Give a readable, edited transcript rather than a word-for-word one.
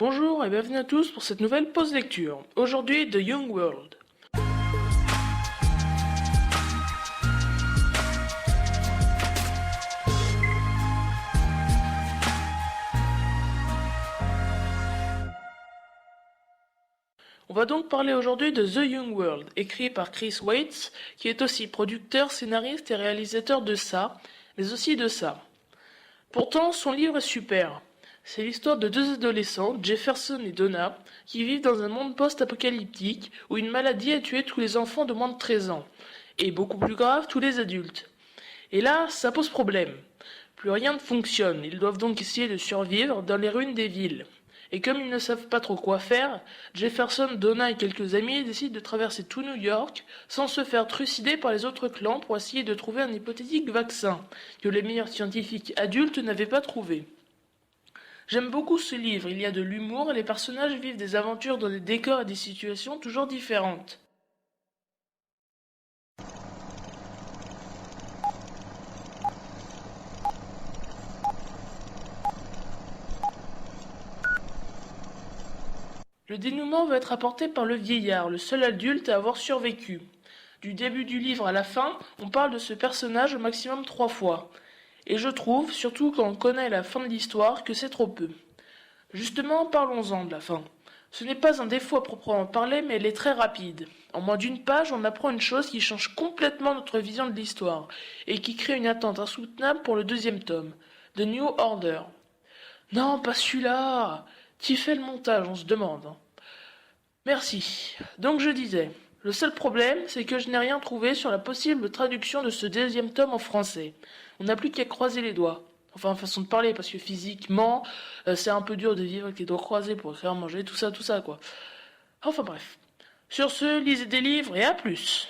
Bonjour et bienvenue à tous pour cette nouvelle pause lecture. Aujourd'hui, The Young World. On va donc parler aujourd'hui de The Young World, écrit par Chris Weitz, qui est aussi producteur, scénariste et réalisateur de ça, mais aussi de ça. Pourtant, son livre est super. C'est l'histoire de deux adolescents, Jefferson et Donna, qui vivent dans un monde post-apocalyptique où une maladie a tué tous les enfants de moins de 13 ans, et beaucoup plus grave, tous les adultes. Et là, ça pose problème. Plus rien ne fonctionne, ils doivent donc essayer de survivre dans les ruines des villes. Et comme ils ne savent pas trop quoi faire, Jefferson, Donna et quelques amis décident de traverser tout New York sans se faire trucider par les autres clans pour essayer de trouver un hypothétique vaccin que les meilleurs scientifiques adultes n'avaient pas trouvé. J'aime beaucoup ce livre, il y a de l'humour et les personnages vivent des aventures dans des décors et des situations toujours différentes. Le dénouement va être apporté par le vieillard, le seul adulte à avoir survécu. Du début du livre à la fin, on parle de ce personnage au maximum 3 fois. Et je trouve, surtout quand on connaît la fin de l'histoire, que c'est trop peu. Justement, parlons-en de la fin. Ce n'est pas un défaut à proprement parler, mais elle est très rapide. En moins d'une page, on apprend une chose qui change complètement notre vision de l'histoire, et qui crée une attente insoutenable pour le deuxième tome, The New Order. Non, pas celui-là. Qui fait le montage, on se demande. Merci. Donc je disais, le seul problème, c'est que je n'ai rien trouvé sur la possible traduction de ce deuxième tome en français. On n'a plus qu'à croiser les doigts. Enfin, façon de parler, parce que physiquement, c'est un peu dur de vivre avec les doigts croisés pour faire manger tout ça, quoi. Enfin bref. Sur ce, lisez des livres et à plus.